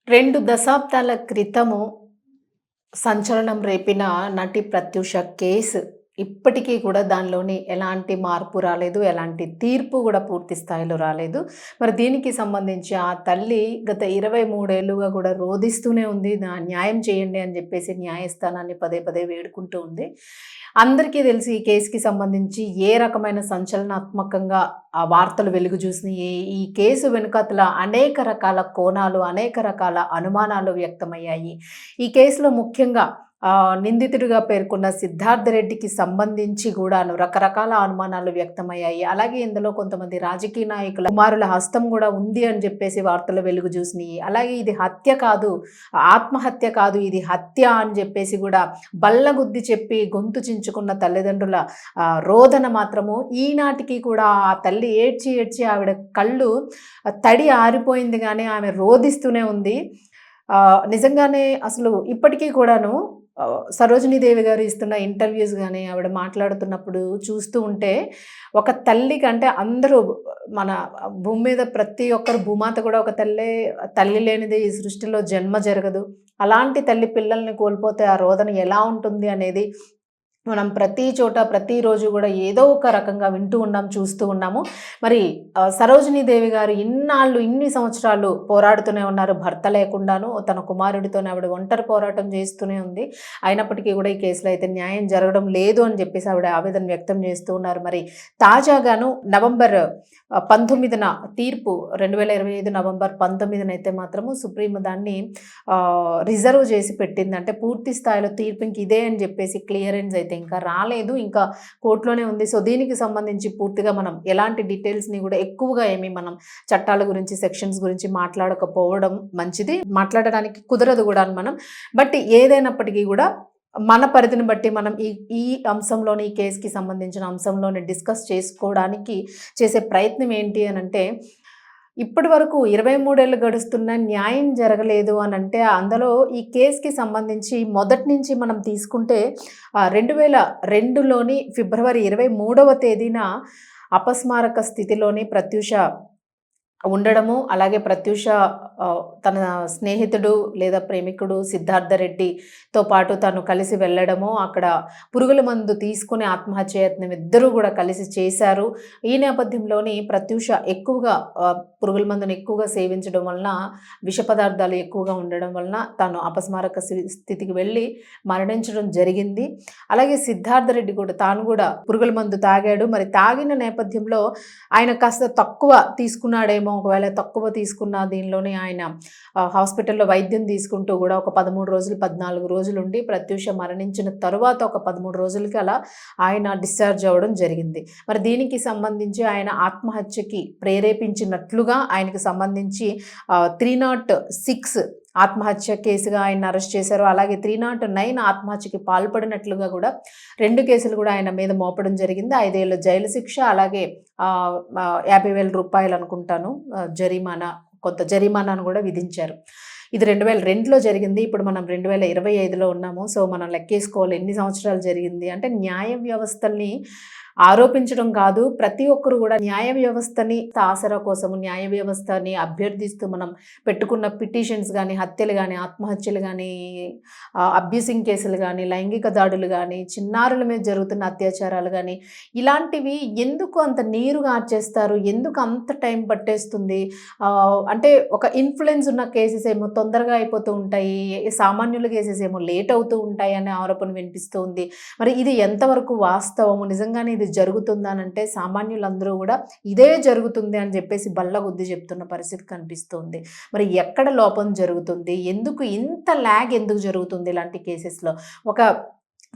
2 దశాబ్దాల క్రితము సంచలనం రేపిన నటి ప్రత్యూష కేసు ఇప్పటికీ కూడా దానిలోని ఎలాంటి మార్పు రాలేదు. ఎలాంటి తీర్పు గూడా పూర్తి స్థాయిలో రాలేదు. మరి దీనికి సంబంధించి ఆ తల్లి గత 23 ఏళ్లుగా గూడా రోదిస్తూనే ఉంది. న్యాయం చేయండి అని జెప్పేసి న్యాయస్థానాన్ని పదే పదే వేడుకుంటూ ఉంది. అందరికీ తెలిసి ఈ కేస్‌కి సంబంధించి ఏ రకమైన సంచలనాత్మకంగా ఆ వార్తలు వెలుగు చూసినియి. ఈ కేసు వెనుకాతల అనేక రకాల కోణాలు, అనేక రకాల అనుమానాలు వ్యక్తమయ్యాయి. ఈ కేసులో ముఖ్యంగా నిందితుడిగా పేర్కొన్న సిద్ధార్థ రెడ్డికి సంబంధించి గూడాను రకరకాల అనుమానాలు వ్యక్తమయ్యాయి. అలాగే ఇందులో కొంతమంది రాజకీయ నాయకుల కుమారుల హస్తం గూడా ఉంది అని జెప్పేసి వార్తలు వెలుగు చూసినియి. అలాగే ఇది హత్య కాదు, ఆత్మహత్య కాదు, ఇది హత్య అని జెప్పేసి గూడా బల్లగుద్ది చెప్పి గొంతు చించుకున్న తల్లిదండ్రుల రోదన మాత్రము ఈనాటికి కూడా ఆ తల్లి ఏడ్చి ఏడ్చి ఆవిడ కళ్ళు తడి ఆరిపోయింది గానీ ఆమె రోదిస్తూనే ఉంది. నిజంగానే అసలు ఇప్పటికీ కూడాను సరోజినీదేవి గారు ఇస్తున్న ఇంటర్వ్యూస్ గానీ, ఆవిడ మాట్లాడుతున్నప్పుడు చూస్తూ ఉంటే, ఒక తల్లికి అంటే అందరూ మన భూమి మీద ప్రతి ఒక్కరు భూమాత కూడా ఒక తల్లే. తల్లి లేనిదే ఈ సృష్టిలో జన్మ జరగదు. అలాంటి తల్లి పిల్లల్ని కోల్పోతే ఆ రోదన ఎలా ఉంటుంది అనేది మనం ప్రతి చోట, ప్రతిరోజు గూడా ఏదో ఒక రకంగా వింటూ ఉన్నాం, చూస్తూ ఉన్నాము. మరి సరోజినీదేవి గారు ఇన్నాళ్ళు, ఇన్ని సంవత్సరాలు పోరాడుతూనే ఉన్నారు. భర్త లేకుండాను తన కుమారుడితోనే ఆవిడ ఒంటరి పోరాటం చేస్తూనే ఉంది. అయినప్పటికీ గూడా ఈ కేసులో అయితే న్యాయం జరగడం లేదు అని జెప్పేసి ఆవిడ ఆవేదన వ్యక్తం చేస్తూ ఉన్నారు. మరి తాజాగాను నవంబర్ 19న తీర్పు 2025 నవంబర్ 19న అయితే మాత్రము సుప్రీం దాన్ని రిజర్వ్ చేసి పెట్టింది. అంటే పూర్తి స్థాయిలో తీర్పు ఇంక ఇదే అని జెప్పేసి క్లియరెన్స్ అయితే ఇంకా రాలేదు. ఇంకా కోర్టులోనే ఉంది. సో, దీనికి సంబంధించి పూర్తిగా మనం ఎలాంటి డీటెయిల్స్‌ని గూడా ఎక్కువగా మనం చట్టాల గురించి, సెక్షన్స్ గురించి మాట్లాడకపోవడం మంచిది. మాట్లాడడానికి కుదరదు గూడా మనం. బట్ ఏదైనప్పటికీ గూడా మన పరిధిని బట్టి మనం ఈ ఈ అంశంలోని, ఈ కేస్‌కి సంబంధించిన అంశంలోని డిస్కస్ చేసుకోవడానికి చేసే ప్రయత్నం ఏంటి అనంటే, ఇప్పటి వరకు 23 ఏళ్ళు గడుస్తున్నా న్యాయం జరగలేదు అనంటే, అందులో ఈ కేస్‌కి సంబంధించి మొదటి నుంచి మనం తీసుకుంటే 2002లోని ఫిబ్రవరి 23వ తేదీన అపస్మారక స్థితిలోని ప్రత్యూష ఉండడము, అలాగే ప్రత్యూష తన స్నేహితుడు లేదా ప్రేమికుడు సిద్ధార్థ రెడ్డితో పాటు తను కలిసి వెళ్ళడము, అక్కడ పురుగుల మందు తీసుకుని ఆత్మహత్యాయత్నం ఇద్దరూ గూడా కలిసి చేశారు. ఈ నేపథ్యంలోని ప్రత్యూష ఎక్కువగా పురుగుల మందుని ఎక్కువగా సేవించడం వలన, విష పదార్థాలు ఎక్కువగా ఉండడం వలన తను అపస్మారక స్థితికి వెళ్ళి మరణించడం జరిగింది. అలాగే సిద్ధార్థ రెడ్డి కూడా తాను కూడా పురుగుల మందు తాగాడు. మరి తాగిన నేపథ్యంలో ఆయన కాస్త తక్కువ తీసుకున్నాడేమో, ఒకవేళ తక్కువ తీసుకున్న దీనిలోనే ఆయన హాస్పిటల్‌లో వైద్యం తీసుకుంటూ గూడా ఒక 13 రోజులు, 14 రోజులుండి ప్రత్యూష మరణించిన తరువాత ఒక 13 రోజులకి అలా ఆయన డిశ్చార్జ్ అవ్వడం జరిగింది. మరి దీనికి సంబంధించి ఆయన ఆత్మహత్యకి ప్రేరేపించినట్లుగా ఆయనకి సంబంధించి 306 ఆత్మహత్య కేసుగా ఆయన్ని అరెస్ట్ చేశారు. అలాగే 309 ఆత్మహత్యకి పాల్పడినట్లుగా గూడా 2 కేసులు గూడా ఆయన మీద మోపడం జరిగింది. 5 ఏళ్ల జైలు శిక్ష, అలాగే 50,000 రూపాయలు అనుకుంటాను కొంత జరిమానాను గూడా విధించారు. ఇది 2002లో జరిగింది. ఇప్పుడు మనం 2025లో ఉన్నాము. సో, మనం లెక్కేసుకోవాలి ఎన్ని సంవత్సరాలు జరిగింది అంటే. న్యాయ వ్యవస్థల్ని ఆరోపించడం కాదు, ప్రతి ఒక్కరు గూడా న్యాయ వ్యవస్థని ఆసరా కోసము, న్యాయ వ్యవస్థని అభ్యర్థిస్తూ మనం పెట్టుకున్న పిటిషన్స్ గానీ, హత్యలు గానీ, ఆత్మహత్యలు గానీ, అబ్యూసింగ్ కేసులు గానీ, లైంగిక దాడులు గానీ, చిన్నారుల మీద జరుగుతున్న అత్యాచారాలు గానీ, ఇలాంటివి ఎందుకు అంత నీరు గార్చేస్తారు? ఎందుకు అంత టైం పట్టేస్తుంది? అంటే ఒక ఇన్‌ఫ్లూయెన్స్ ఉన్న కేసెస్ ఏమో తొందరగా అయిపోతూ ఉంటాయి. సామాన్యుల కేసెస్ ఏమో లేట్ అవుతూ ఉంటాయి అనే ఆరోపణ వినిపిస్తూ ఉంది. మరి ఇది ఎంతవరకు వాస్తవము? నిజంగానే ఇది జరుగుతుందనంటే సామాన్యులందరూ గూడా ఇదే జరుగుతుంది అని జెప్పేసి బల్లగుద్ది చెప్తున్న పరిస్థితి కనిపిస్తుంది. మరి ఎక్కడ లోపం జరుగుతుంది? ఎందుకు ఇంత ల్యాగ్ ఎందుకు జరుగుతుంది ఇలాంటి కేసెస్‌లో? ఒక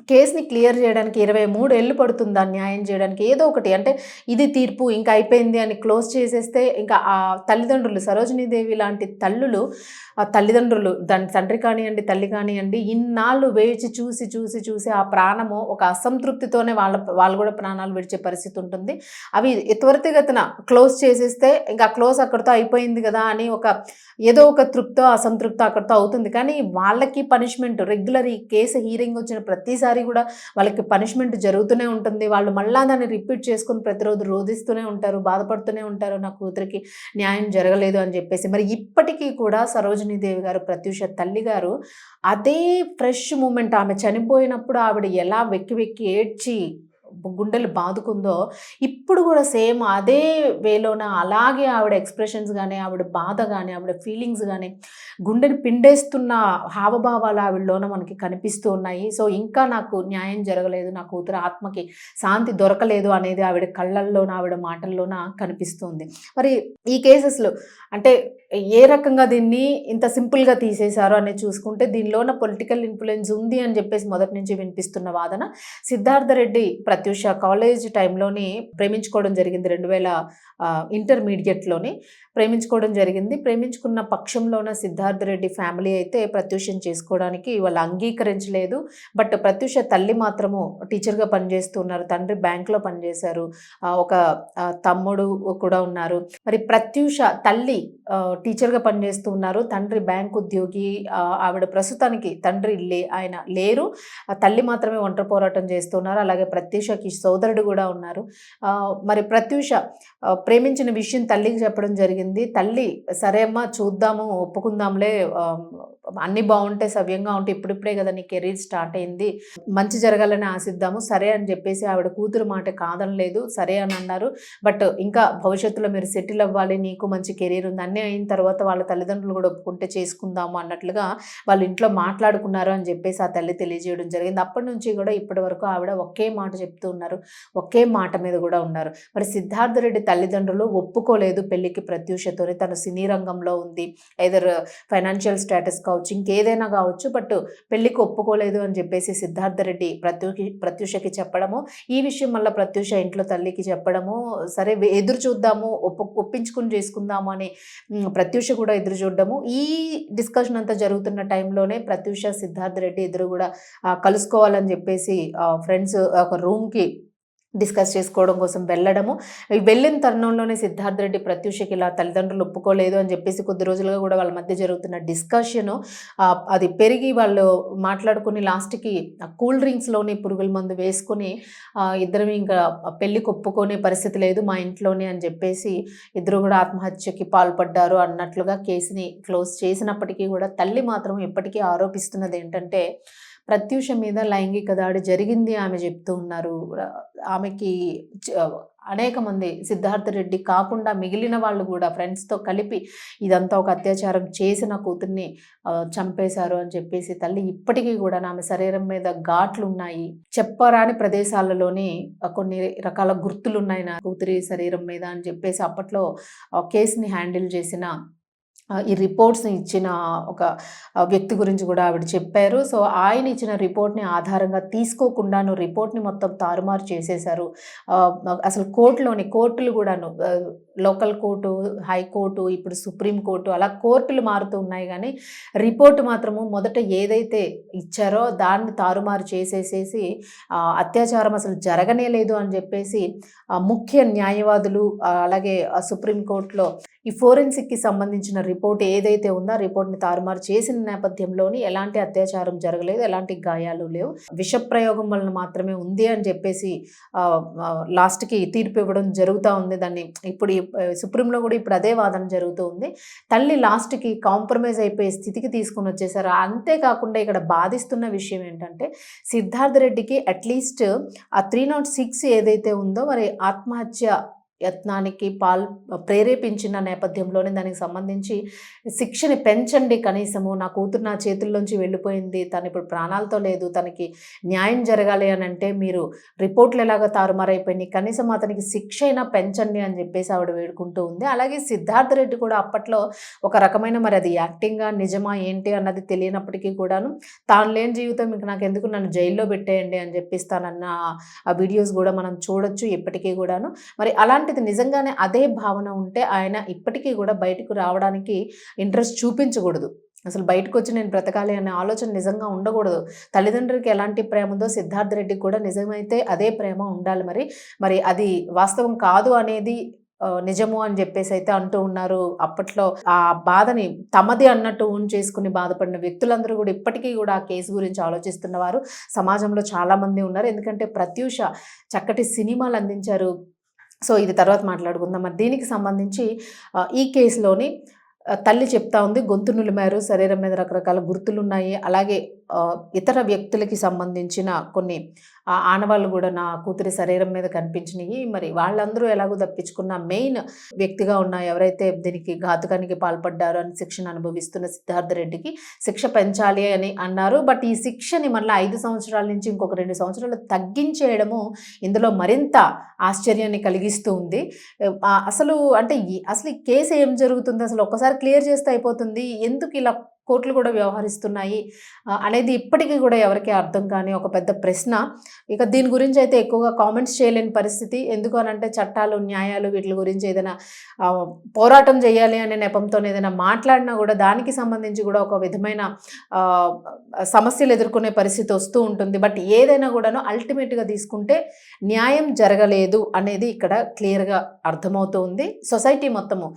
కేస్‌ని క్లియర్ జేయడానికి 23 ఏళ్ళు పడుతుందా న్యాయం జేయడానికి? ఏదో ఒకటి అంటే ఇది తీర్పు ఇంక అయిపోయింది అని క్లోజ్ చేసేస్తే ఇంకా ఆ తల్లిదండ్రులు, సరోజినీదేవి లాంటి తల్లిదండ్రులు దాని తండ్రి కానియండి, తల్లి కానియండి, ఇన్నాళ్ళు వేచి చూసి ఆ ప్రాణము ఒక అసంతృప్తితోనే వాళ్ళు గూడా ప్రాణాలు విడిచే పరిస్థితి ఉంటుంది. అవి త్వరితగతిన క్లోజ్ చేసేస్తే ఇంకా క్లోజ్ అక్కడితో అయిపోయింది గదా అని ఏదో ఒక తృప్తో, అసంతృప్తో అక్కడితో అవుతుంది. కానీ వాళ్ళకి పనిష్మెంట్ రెగ్యులర్ ఈ కేసు హియరింగ్ వచ్చిన ప్రతిసారి ప్రతిసారి కూడా వాళ్ళకి పనిష్మెంట్ జరుగుతూనే ఉంటుంది. వాళ్ళు మళ్ళా దాన్ని రిపీట్ చేసుకొని ప్రతిరోజు రోదిస్తూనే ఉంటారు, బాధపడుతూనే ఉంటారు, నా కూతురికి న్యాయం జరగలేదు అని చెప్పేసి. మరి ఇప్పటికీ కూడా సరోజినీదేవి గారు, ప్రత్యూష తల్లి గారు అదే ఫ్రెష్ మూమెంట్, ఆమె చనిపోయినప్పుడు ఆవిడ ఎలా వెక్కి వెక్కి ఏడ్చి గుండెలు బాదుకుందో, ఇప్పుడు కూడా సేమ్ అదే వేలోన అలాగే ఆవిడ ఎక్స్‌ప్రెషన్స్ గాని, ఆవిడ బాధ గాని, ఆవిడ ఫీలింగ్స్ గాని, గుండెని పిండేస్తున్న హావభావాలు ఆవిడలోన మనకి కనిపిస్తూ ఉన్నాయి. సో, ఇంకా నాకు న్యాయం జరగలేదు, నా కూతురు ఆత్మకి శాంతి దొరకలేదు అనేది ఆవిడ కళ్ళల్లోన, ఆవిడ మాటల్లోన కనిపిస్తుంది. మరి ఈ కేసెస్‌లో అంటే ఏ రకంగా దీన్ని ఇంత సింపుల్‌గా తీసేశారు అనేది చూసుకుంటే, దీనిలోన పొలిటికల్ ఇన్‌ఫ్లూయెన్స్ ఉంది అని చెప్పేసి మొదటి నుంచి వినిపిస్తున్న వాదన. సిద్ధార్థ రెడ్డి, ప్రత్యూష కాలేజ్ టైంలోని ప్రేమించుకోవడం జరిగింది. 2000 ఇంటర్మీడియేట్‌లోని ప్రేమించుకోవడం జరిగింది. ప్రేమించుకున్న పక్షంలోన సిద్ధార్థ రెడ్డి ఫ్యామిలీ అయితే ప్రత్యూషని చేసుకోవడానికి వాళ్ళు అంగీకరించలేదు. బట్ ప్రత్యూష తల్లి మాత్రము టీచర్‌గా పనిచేస్తూ ఉన్నారు. తండ్రి బ్యాంక్‌లో పనిచేశారు. ఒక తమ్ముడు కూడా ఉన్నారు. మరి ప్రత్యూష తల్లి టీచర్‌గా పనిచేస్తూ ఉన్నారు. తండ్రి బ్యాంక్ ఉద్యోగి. ఆవిడ ప్రస్తుతానికి తండ్రి ఆయన లేరు. తల్లి మాత్రమే ఒంటరి పోరాటం చేస్తున్నారు. అలాగే ప్రత్యూషకి సోదరుడు కూడా ఉన్నారు. మరి ప్రత్యూష ప్రేమించిన విషయం తల్లికి చెప్పడం జరిగింది. తల్లి సరే అమ్మా చూద్దాము, ఒప్పుకుందాంలే, అన్నీ బావుంటే సవ్యంగా ఉంటే ఇప్పుడిప్పుడే కదా నీ కెరీర్ స్టార్ట్ అయింది, మంచి జరగాలని ఆశిద్దాము, సరే అని చెప్పేసి ఆవిడ కూతురు మాట కాదనలేదు, సరే అని అన్నారు. బట్ ఇంకా భవిష్యత్తులో మీరు సెటిల్ అవ్వాలి, నీకు మంచి కెరీర్ ఉంది, అన్నీ అయిన తర్వాత వాళ్ళ తల్లిదండ్రులు కూడా ఒప్పుకుంటే చేసుకుందాము అన్నట్లుగా వాళ్ళు ఇంట్లో మాట్లాడుకున్నారు అని చెప్పేసి ఆ తల్లి తెలియజేయడం జరిగింది. అప్పటి నుంచి కూడా ఇప్పటి వరకు ఆవిడ ఒకే మాట చెప్తూ ఉన్నారు, ఒకే మాట మీద కూడా ఉన్నారు. మరి సిద్ధార్థ రెడ్డి తల్లిదండ్రులు ఒప్పుకోలేదు పెళ్లికి ప్రత్యూషతోని. తను సినీ రంగంలో ఉంది, ఐదర్ ఫైనాన్షియల్ స్టేటస్ కావచ్చు, ఇంకేదైనా కావచ్చు, బట్ పెళ్లికి ఒప్పుకోలేదు అని చెప్పేసి సిద్ధార్థ రెడ్డి ప్రత్యూషకి చెప్పడము, ఈ విషయం మళ్ళీ ప్రత్యూష ఇంట్లో తల్లికి చెప్పడము, సరే ఎదురు చూద్దాము, ఒప్పించుకుని చేసుకుందాము అని ప్రత్యూష కూడా ఎదురు చూడడము. ఈ డిస్కషన్ అంతా జరుగుతున్న టైంలోనే ప్రత్యూష, సిద్ధార్థ రెడ్డి ఇద్దరు కూడా కలుసుకోవాలని చెప్పేసి ఫ్రెండ్స్ ఒక రూమ్కి డిస్కస్ చేసుకోవడం కోసం వెళ్ళడము. వెళ్ళిన తరుణంలోనే సిద్ధార్థ రెడ్డి ప్రత్యూషకి ఇలా తల్లిదండ్రులు ఒప్పుకోలేదు అని చెప్పేసి కొద్ది రోజులుగా కూడా వాళ్ళ మధ్య జరుగుతున్న డిస్కషను అది పెరిగి వాళ్ళు మాట్లాడుకుని లాస్ట్కి కూల్ డ్రింక్స్లోని పురుగుల మందు వేసుకొని ఇద్దరం ఇంకా పెళ్ళికి ఒప్పుకునే పరిస్థితి లేదు మా ఇంట్లోనే అని చెప్పేసి ఇద్దరు కూడా ఆత్మహత్యకి పాల్పడ్డారు అన్నట్లుగా కేసుని క్లోజ్ చేసినప్పటికీ కూడా తల్లి మాత్రం ఇప్పటికీ ఆరోపిస్తున్నది ఏంటంటే ప్రత్యూష మీద లైంగిక దాడి జరిగింది ఆమె చెప్తూ ఉన్నారు. ఆమెకి అనేక మంది, సిద్ధార్థ రెడ్డి కాకుండా మిగిలిన వాళ్ళు కూడా ఫ్రెండ్స్తో కలిపి ఇదంతా ఒక అత్యాచారం చేసిన కూతుర్ని చంపేశారు అని చెప్పేసి తల్లి ఇప్పటికీ కూడా ఆమె శరీరం మీద ఘాట్లు ఉన్నాయి, చెప్పరాని ప్రదేశాలలోని కొన్ని రకాల గుర్తులు ఉన్నాయి నా కూతురి శరీరం మీద అని చెప్పేసి అప్పట్లో కేసుని హ్యాండిల్ చేసిన ఈ రిపోర్ట్స్ని ఇచ్చిన ఒక వ్యక్తి గురించి కూడా ఆవిడ చెప్పారు. సో ఆయన ఇచ్చిన రిపోర్ట్ని ఆధారంగా తీసుకోకుండాను రిపోర్ట్ని మొత్తం తారుమారు చేసేశారు. అసలు కోర్టులు కూడాను లోకల్ కోర్టు, హైకోర్టు, ఇప్పుడు సుప్రీం కోర్టు, అలా కోర్టులు మారుతూ ఉన్నాయి కానీ రిపోర్టు మాత్రము మొదట ఏదైతే ఇచ్చారో దాన్ని తారుమారు చేసేసేసి అత్యాచారం అసలు జరగనే లేదు అని చెప్పేసి ముఖ్య న్యాయవాదులు అలాగే సుప్రీంకోర్టులో ఈ ఫోరెన్సిక్కి సంబంధించిన రిపోర్ట్ ఏదైతే ఉందో ఆ రిపోర్ట్ని తారుమారు చేసిన నేపథ్యంలోని ఎలాంటి అత్యాచారం జరగలేదు, ఎలాంటి గాయాలు లేవు, విషప్రయోగం వలన మాత్రమే ఉంది అని చెప్పేసి లాస్ట్కి తీర్పు ఇవ్వడం జరుగుతూ ఉంది. దాన్ని ఇప్పుడు సుప్రీంలో కూడా ఇప్పుడు అదే వాదన జరుగుతూ ఉంది. తల్లి లాస్ట్కి కాంప్రమైజ్ అయిపోయే స్థితికి తీసుకుని వచ్చేసారు. అంతేకాకుండా ఇక్కడ బాధిస్తున్న విషయం ఏంటంటే సిద్ధార్థ రెడ్డికి అట్లీస్ట్ ఆ 306 ఏదైతే ఉందో మరి ఆత్మహత్య యత్నానికి ప్రేరేపించిన నేపథ్యంలోనే దానికి సంబంధించి శిక్షని పెంచండి కనీసము, నా కూతురు నా చేతుల్లోంచి వెళ్ళిపోయింది, తను ఇప్పుడు ప్రాణాలతో లేదు, తనకి న్యాయం జరగాలి అని అంటే మీరు రిపోర్ట్లు ఎలాగో తారుమారైపోయినాయి, కనీసం అతనికి శిక్ష అయినా పెంచండి అని చెప్పేసి ఆవిడ వేడుకుంటూ ఉంది. అలాగే సిద్ధార్థ రెడ్డి కూడా అప్పట్లో ఒక రకమైన మరి అది యాక్టింగా నిజమా ఏంటి అన్నది తెలియనప్పటికీ కూడాను తాను లేని జీవితం ఇంక నాకు ఎందుకు, నన్ను జైల్లో పెట్టేయండి అని చెప్పిస్తానన్న ఆ వీడియోస్ కూడా మనం చూడొచ్చు ఇప్పటికీ కూడాను. మరి అలాంటి నిజంగానే అదే భావన ఉంటే ఆయన ఇప్పటికీ కూడా బయటకు రావడానికి ఇంట్రెస్ట్ చూపించకూడదు. అసలు బయటకు వచ్చి నేను బ్రతకాలి అనే ఆలోచన నిజంగా ఉండకూడదు. తల్లిదండ్రులకి ఎలాంటి ప్రేమ ఉందో సిద్ధార్థ రెడ్డికి కూడా నిజమైతే అదే ప్రేమ ఉండాలి. మరి అది వాస్తవం కాదు అనేది నిజము అని జెప్పేసైతే అంటూ ఉన్నారు. అప్పట్లో ఆ బాధని తమది అన్నట్టు ఓన్ చేసుకొని బాధపడిన వ్యక్తులందరూ గూడా ఇప్పటికీ గూడా ఆ కేసు గురించి ఆలోచిస్తున్నవారు సమాజంలో చాలామంది ఉన్నారు. ఎందుకంటే ప్రత్యూష చక్కటి సినిమాలందించారు. సో, ఇది తర్వాత మాట్లాడుకుందాం. మరి దీనికి సంబంధించి ఈ కేసులోని తల్లి చెప్తా ఉంది. గొంతు నులిమారు, శరీరం మీద రకరకాల గుర్తులున్నాయి. అలాగే ఇతర వ్యక్తులకి సంబంధించిన కొన్ని ఆనవాళ్ళు గూడా నా కూతురి శరీరం మీద కనిపించినియి. మరి వాళ్ళందరూ ఎలాగో తప్పించుకున్న మెయిన్ వ్యక్తిగా ఉన్న ఎవరైతే దీనికి ఘాతుకానికి పాల్పడ్డారో అని శిక్షను అనుభవిస్తున్న సిద్ధార్థ రెడ్డికి శిక్ష పెంచాలి అని అన్నారు. బట్ ఈ శిక్షని మళ్ళా 5 సంవత్సరాల నుంచి ఇంకొక 2 సంవత్సరాలు తగ్గించేయడము ఇందులో మరింత ఆశ్చర్యాన్ని కలిగిస్తూ ఉంది. అసలు అంటే అసలు ఈ కేసు ఏం జరుగుతుంది? అసలు ఒక్కసారి క్లియర్ చేస్తే అయిపోతుంది. ఎందుకు ఇలా కోర్టులు కూడా వ్యవహరిస్తున్నాయి అనేది ఇప్పటికీ కూడా ఎవరికీ అర్థం కాని ఒక పెద్ద ప్రశ్న. ఇక దీని గురించి అయితే ఎక్కువగా కామెంట్స్ చేయలేని పరిస్థితి. ఎందుకు అనంటే చట్టాలు, న్యాయాలు వీటి గురించి ఏదైనా పోరాటం చేయాలి అనే నెపంతో ఏదైనా మాట్లాడినా కూడా దానికి సంబంధించి కూడా ఒక విధమైన సమస్యలు ఎదుర్కొనే పరిస్థితి వస్తూ ఉంటుంది. బట్ ఏదైనా కూడాను అల్టిమేట్గా తీసుకుంటే న్యాయం జరగలేదు అనేది ఇక్కడ క్లియర్గా అర్థమవుతూ ఉంది. సొసైటీ మొత్తము,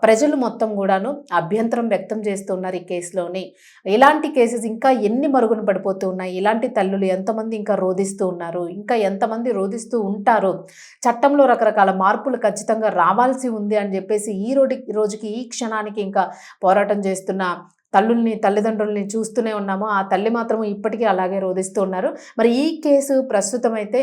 ప్రజలు మొత్తం కూడాను అభ్యంతరం వ్యక్తం చేస్తున్నారు ఈ కేసులోని. ఇలాంటి కేసెస్ ఇంకా ఎన్ని మరుగున పడిపోతూ ఉన్నాయి? ఇలాంటి తల్లులు ఎంతమంది ఇంకా రోధిస్తూ ఉన్నారు? ఇంకా ఎంతమంది రోధిస్తూ ఉంటారు? చట్టంలో రకరకాల మార్పులు ఖచ్చితంగా రావాల్సి ఉంది అని చెప్పేసి ఈ రోజుకి ఈ క్షణానికి ఇంకా పోరాటం చేస్తున్న తల్లిదండ్రుల్ని చూస్తూనే ఉన్నాము. ఆ తల్లి మాత్రం ఇప్పటికీ అలాగే రోధిస్తూ ఉన్నారు. మరి ఈ కేసు ప్రస్తుతం అయితే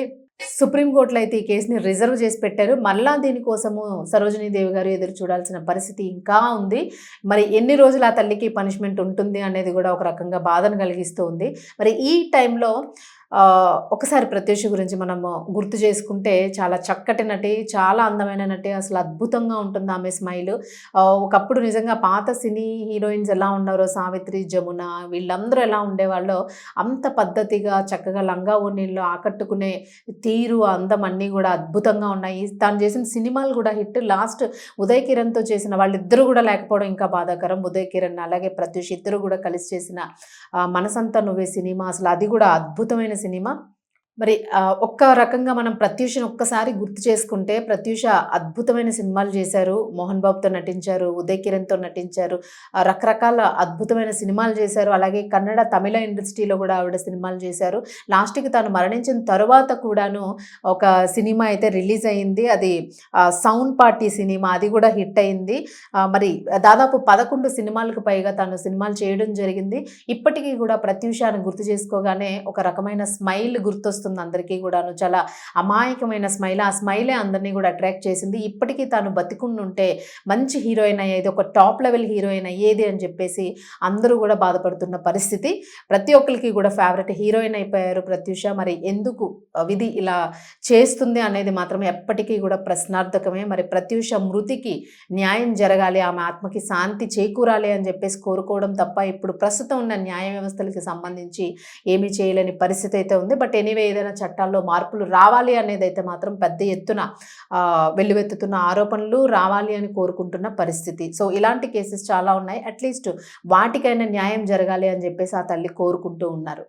సుప్రీంకోర్టులో అయితే ఈ కేసుని రిజర్వ్ చేసి పెట్టారు. మళ్ళా దీనికోసము సరోజినీదేవి గారు ఎదురు చూడాల్సిన పరిస్థితి ఇంకా ఉంది. మరి ఎన్ని రోజులు ఆ తల్లికి పనిష్మెంట్ ఉంటుంది అనేది కూడా ఒక రకంగా బాధను కలిగిస్తూ ఉంది. మరి ఈ టైంలో ఒకసారి ప్రత్యూష గురించి మనము గుర్తు చేసుకుంటే చాలా చక్కటి నటి, చాలా అందమైన నటి, అసలు అద్భుతంగా ఉంటుంది ఆమె స్మైల్. ఒకప్పుడు నిజంగా పాత సినీ హీరోయిన్స్ ఎలా ఉన్నారో, సావిత్రి, జమున వీళ్ళందరూ ఎలా ఉండేవాళ్ళో అంత పద్ధతిగా చక్కగా లంగా ఓణీల్లో ఆకట్టుకునే తీరు, అందం అన్నీ కూడా అద్భుతంగా ఉన్నాయి. తాను చేసిన సినిమాలు కూడా హిట్. లాస్ట్ ఉదయ్ కిరణ్తో చేసిన వాళ్ళిద్దరూ కూడా లేకపోవడం ఇంకా బాధాకరం. ఉదయ్ కిరణ్ అలాగే ప్రత్యూష ఇద్దరు కూడా కలిసి చేసిన మనసంతా నువ్వే సినిమా, అసలు అది కూడా అద్భుతమైన సినిమా. మరి ఒక్క రకంగా మనం ప్రత్యూషను ఒక్కసారి గుర్తు చేసుకుంటే ప్రత్యూష అద్భుతమైన సినిమాలు చేశారు. మోహన్ బాబుతో నటించారు, ఉదయ్ కిరణ్తో నటించారు, రకరకాల అద్భుతమైన సినిమాలు చేశారు. అలాగే కన్నడ, తమిళ ఇండస్ట్రీలో కూడా ఆవిడ సినిమాలు చేశారు. లాస్ట్కి తాను మరణించిన తర్వాత కూడాను ఒక సినిమా అయితే రిలీజ్ అయింది. అది సౌండ్ పార్టీ సినిమా, అది కూడా హిట్ అయింది. మరి దాదాపు 11 సినిమాలకు పైగా తాను సినిమాలు చేయడం జరిగింది. ఇప్పటికీ కూడా ప్రత్యూషను గుర్తు చేసుకోగానే ఒక రకమైన స్మైల్ గుర్తొస్తుంది అందరికీ కూడాను. చాలా అమాయకమైన స్మైల్. ఆ స్మైలే అందరినీ కూడా అట్రాక్ట్ చేసింది. ఇప్పటికీ తాను బతికుండుంటే మంచి హీరోయిన్ అయ్యేది, ఒక టాప్ లెవెల్ హీరోయిన్ అయ్యేది అని చెప్పేసి అందరూ కూడా బాధపడుతున్న పరిస్థితి. ప్రతి ఒక్కరికి కూడా ఫేవరెట్ హీరోయిన్ అయిపోయారు ప్రత్యూష. మరి ఎందుకు విధి ఇలా చేస్తుంది అనేది మాత్రం ఎప్పటికీ కూడా ప్రశ్నార్థకమే. మరి ప్రత్యూష మృతికి న్యాయం జరగాలి, ఆమె ఆత్మకి శాంతి చేకూరాలి అని చెప్పేసి కోరుకోవడం తప్ప ఇప్పుడు ప్రస్తుతం ఉన్న న్యాయ వ్యవస్థలకి సంబంధించి ఏమీ చేయలేని పరిస్థితి అయితే ఉంది. బట్ ఎనీవే, ఏదైనా చట్టాల్లో మార్పులు రావాలి అనేది అయితే మాత్రం పెద్ద ఎత్తున వెల్లువెత్తుతున్న ఆరోపణలు రావాలి అని కోరుకుంటున్న పరిస్థితి. సో ఇలాంటి కేసెస్ చాలా ఉన్నాయి. అట్లీస్ట్ వాటికైనా న్యాయం జరగాలి అని చెప్పేసి ఆ తల్లి కోరుకుంటూ ఉన్నారు.